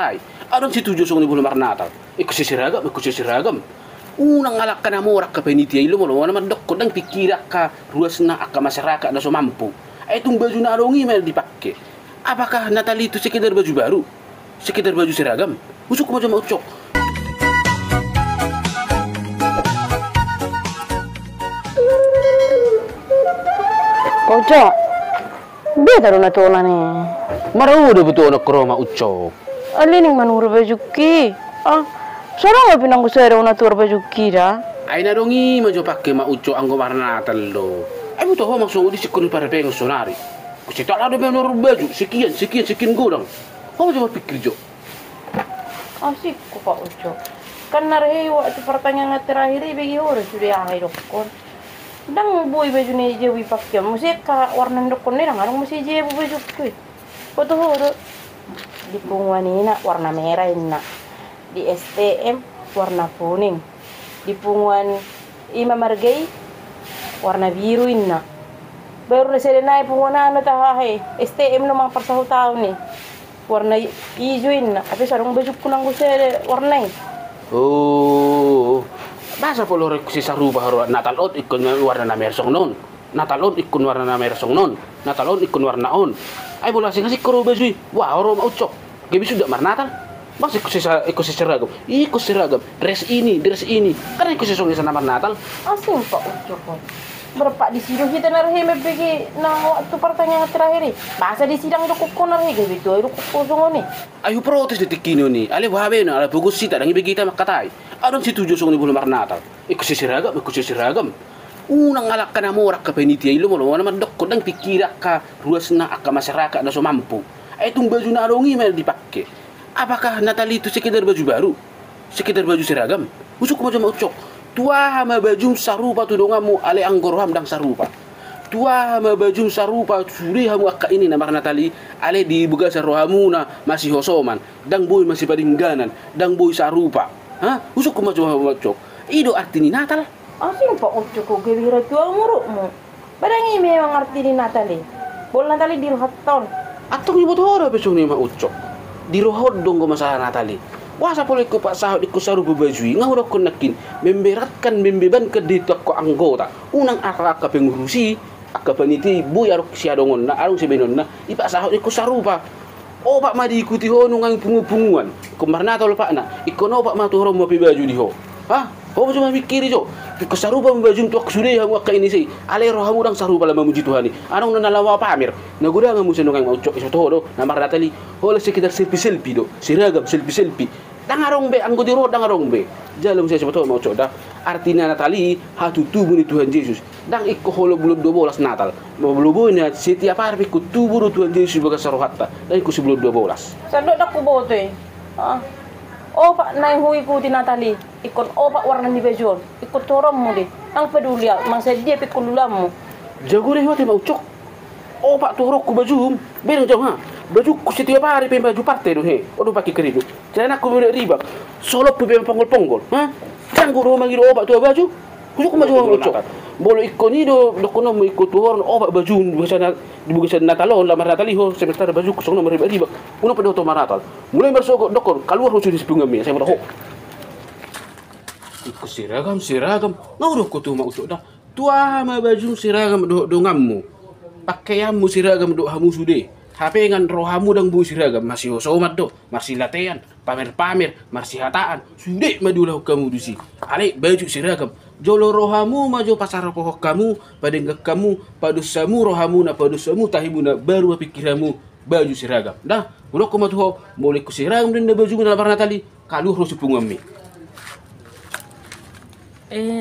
Ay, anong setuju sa bulan Natal? Ikut seragam. Unang alak ka na mo, rak ka penitiay lo mo, naman dok ko, nang pikirak ka, ruas na ka masyarakat na sumampu. Ay, itong baju na arongi may dipakai. Apakah Natal itu sekedar baju baru? Sekedar baju seragam? Usuk ko mo ucok. Ucok, beda na to na ni. Maraw udah betul nak kroma ucok. Alining manur bajuki. Sarang pinang gusera una tur bajuki dah. Ay narongi majo pakai ma ucok anggo marna Natal lo. Ay butuh ho maksud di sikun para pengen sonari. Kasi tak ada menur baju sekian godang. Ho majo pikir jo. Asik ko pa ucok. Kan narhe waktu pertanyaan terakhir bagi orang sudah akhir dokon. Dang boy baju ni je wi pakai. Musik ka warna dokon ni dang musik je baju kuy. Foto ho di Pungwanina warna merah ina, di STM warna kuning, di Pungwan Imam Margai warna biru ina. Baru saya naik Pungwan tahahe STM nomang persahu tahun nih warna hijau ina. Tapi sarung baju kunang saya warna ini. Oh, bahasa polore si sarupa haro Natal out ikon warna na mersong non. Natal out ikon warna na mersong non. Natal out ikon warna on. Ay bola sing kasih karo baju. Wah, oro mau ucok. Gabi sudah mar Natal. Mas ikut seragam. Ikut seragam. Dress ini. Karena ikut sesungguhnya sana mar Natal. Asing pak ucok. Berapa di sidang kita narhe mebegi na waktu pertanyaan terakhir. Bahasa di sidang do kokon narhe gabi tu ayo kokon ni. Ayo protes detik kini ni. Ale wabe na ale bagus sih tadang ibegi kita makatai. Adon si tujuh song ni bulan mar Natal. Ikut seragam. Unang alak ka na mo, rak ka penitiay lo mo, naman dok ko, nang pikirak ka, ruas na ka masyarakat na sumampu. Ay, itong baju na arongi may dipakai. Apakah Natal itu sekedar baju baru? Sekedar baju seragam? Usuk ko mo ucok. Tua hama baju sarupa tudongan mo, ale anggoroham dang sarupa. Tua hama baju sarupa, suri hamu akka ini namar Natali, ale di buga sa rohamu na masih hosoman, dang boy masih padingganan, dang boy sarupa. Ha? Usuk ko mo ucok. Ido arti ni Natal? Asing pak ucok ko gabi tua muruk mo. Badangi memang arti di Natali. Bol Natali di rohaton. Atong ibu tora besok ni ma ucok. Di rohot dong ko masalah Natali. Wah sa pole ko pak sahot ikut saru bebajui ngawro ko nakin memberatkan membeban ke dito ko anggota. Unang akak pengurusi akka paniti bu yarok siadongon na arung sebenon na ipak sahot ikut saru pa. O pak ma diikuti ho nungang pungu-punguan. Kumar Natal pak na ikono pak ma tuhoro mo baju di ho. Ha? Oh cuma mikir jo, kesarupa membaju tuak sudah yang wak ini sih. Ale rohamu dang sarupa lama muji Tuhan ni. Anong nanalawa pamer. Naguda nga musa nungang maucok iso todo. Namar Natali. Hola sekitar selfie do. Seragam selfie. Dangarong be anggo di ro dangarong be. Jalam saya sebetulnya maucok dah. Artinya Natali hatu tubuh ni Tuhan Yesus. Dang ikko holo bulan 12 Natal. Mabuluboy na setiap hari ikko tubuh Tuhan Yesus baga sarohatta. Dan ikko sebelum 12. Sandok dak ko bote. Oh pak naik hui ku di Natali. Ikut pak warna di baju. Ikut orang mu deh. Ang peduli mangsa dia pikul lulamu. Jago deh mati mau cok. Oh pak turok ku baju. Berang jauh ha. Baju ku setiap hari pem baju partai doh he. Odo pakai keribu. Jangan aku beri riba. Solo pem ponggol. Ha? Jangan guru manggil pak tua baju. Kusuk baju mau cok. Bolo ikoni do kono mo ikut tuhor pak baju di bukan Natalon lamar Natali ho semester baju kusong nomor riba. Kuno pada oto Natal. Mulai bersogok dokon keluar lucu di sepungam saya mau ikut seragam. Ngauruh ko tu mau ucok dah. Tua ma baju seragam do ngammu. Pakaianmu seragam do hamu sude. HP ngan rohamu dang bu seragam masih somat do, masih latihan, pamer, masih hataan. Sude madulah kamu dusi. Ale baju seragam. Jolo rohamu maju pasar pohok kamu, padenggak kamu, padusamu rohamu na padusamu tahibuna baru pikiramu baju seragam. Dah, udah ko matuho, boleh ku seragam dan baju na labar Natali, kaluh ro supungami.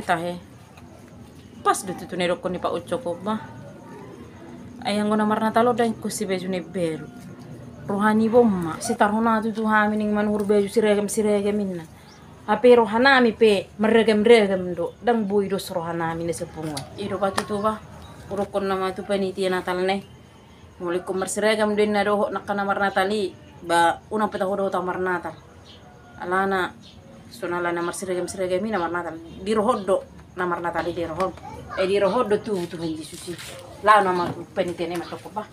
Tahe. Pas dito tu nerok ko ni Pak Ucok ko ba. Ayang ko na marnatalo dan ko si baju ni beru. Rohani bomma, si tarhona tu hamining manur baju seragam minna. Ape rohanami pe meragam do dang boy dos rohanami na sepungan. Ido batu tu ba. Urokon nama tu panitia Natal ne. Mulai ko merseragam din na do nakanamar Natali ba unang petaho do tamar Natal. Alana sonala namar seragam ini namar Natal. Di rohod do namar Natali di rohod. Di rohod do tu Tuhan Yesus. La nama panitia ne matoko ba.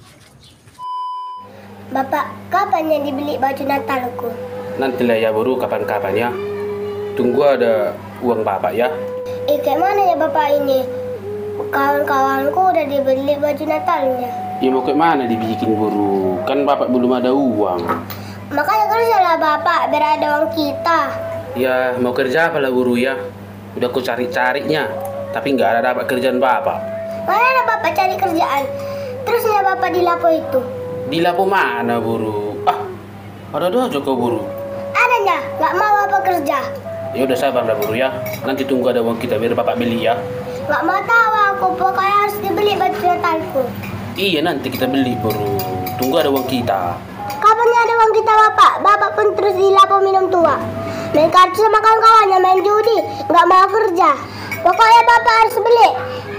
Bapak, kapan yang dibeli baju Natalku? Nantilah ya Buru, kapan-kapan ya. Tunggu ada uang Bapak ya. Kayak mana ya Bapak ini? Kawan-kawanku udah dibeli baju Natalnya. Ya mau kayak mana dibikin Buru? Kan Bapak belum ada uang. Makanya kerjalah Bapak, biar ada uang kita. Ya mau kerja apa lah Buru ya? Udah aku cari-carinya, tapi nggak ada dapat kerjaan Bapak. Mana ada Bapak cari kerjaan? Terusnya Bapak di Lapo itu? Di Lapo mana Buru? Ada aja kau Buru. Adanya, nggak mau Bapak kerja. Ya udah sabar lah Buru ya. Nanti tunggu ada uang kita biar Bapak beli ya. Nggak mau tahu aku, pokoknya harus dibeli baju Natalku. Iya nanti kita beli Buru. Tunggu ada uang kita. Kapan ada uang kita Bapak? Bapak pun terus di Lapo minum tua. Main kartu sama kawan-kawannya, main judi, nggak mau kerja. Pokoknya Bapak harus beli.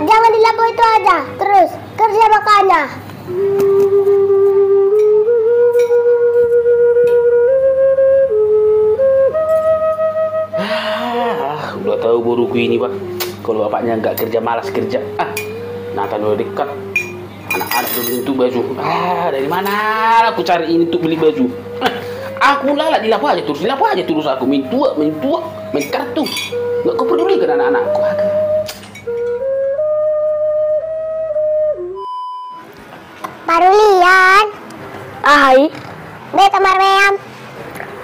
Jangan di Lapo itu aja, terus kerja makanya. Udah tahu buruku ini Pak. Kalau bapaknya nggak kerja, malas kerja. Nathan udah dekat. Anak-anak udah beli untuk baju. Dari mana aku cari ini untuk beli baju? Aku lala di Lapo aja terus aku main tua, main kartu. Nggak kau peduli kan anak-anakku. Parulian. Hai, Beta Marmeam.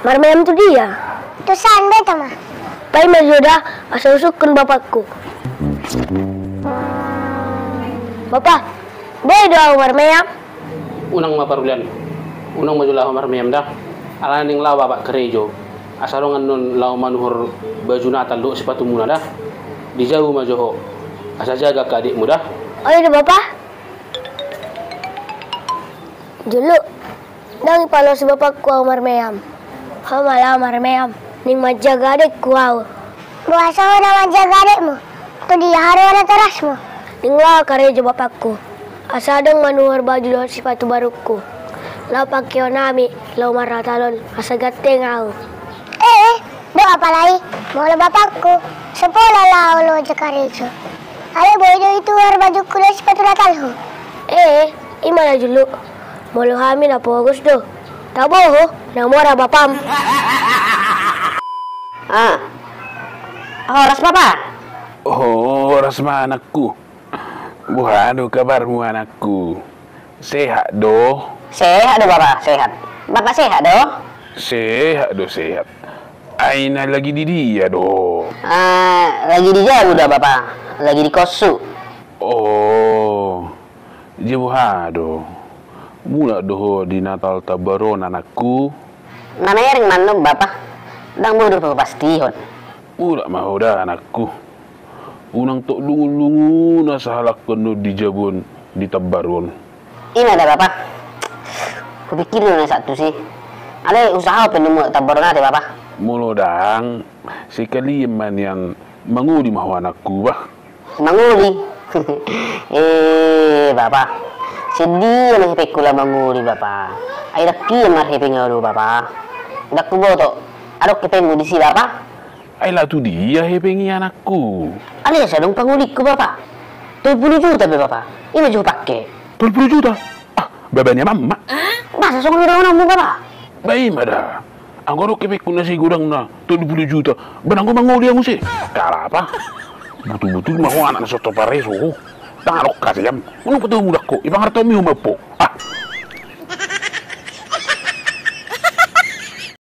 Marmeam itu dia. Tusan beta mah. Pai majoda asal usukkan bapakku. Bapak, beda Marmeam. Unang maparulian. Unang majulah Marmeam dah. Alaning lawa Bapak Kerejo. Asalongan non law manuhur baju Natal do sepatu muna dah. Dijauh majoho. Asa jaga ke adikmu dah. Oh iya Bapak. Dulu, nang ipalo si bapakku ang Marmeam. Hamala Marmeam, ning majaga adikku aw. Buasa mo naman jaga adikmu. Ito di haro na teras mo. Ning la karejo bapakku. Asadang manuhur baju do sepatu baruku. Lau pakyo nami, lau maratalon, asagateng aw. Do apa lagi? Mula bapakku. Sepola lao lo jakarejo. Ale boy do itu har baju kuda sepatu Natal ho. Imala dulu. Molo kami na po gusto. Tabo ho, namora bapam. Oras Papa. Oras ma anakku. Buhano kabarmu anakku? Sehat do? Sehat do Bapak, sehat. Bapak sehat do? Sehat. Aina lagi di dia do. Lagi di jauh dah Bapak. Lagi di kosu. Oh, jibuhado. Mula doho di Natal tabaron anakku. Namanya ring manok Bapak. Dang bodoh pastihon. Mula mahoda anakku. Unang tok lungu-lungu na sahalak kono di jabon di tabaron. Ini ada Bapak. Kupikir na satu sih. Ale usaha penemu tabaron natin Bapak. Mulo dang sekali man yang manguli mahu anakku bah. Manguli. Bapak. Sedih na hipik ko lang manguli Bapak. Ay daki ang marhiping nga Bapak. Dakku boto. Adok kipeng mo di si Bapak. Ay lah tu dia hepengi anakku. Ano ya dong pangulik ko Bapak? 20 juta be Bapak. Ini juga pakai. 20 juta? Babanya mama. Masa song nira mo Bapak? Baik mada. Ang garo kipik ko na si gudang na 20 juta. Banang ko manguli ang si. Kala apa? Betul-betul mahu anak na soto pareso. Tangarok kasi yan. Anong patungulak ko? Ibang harta mo humapo.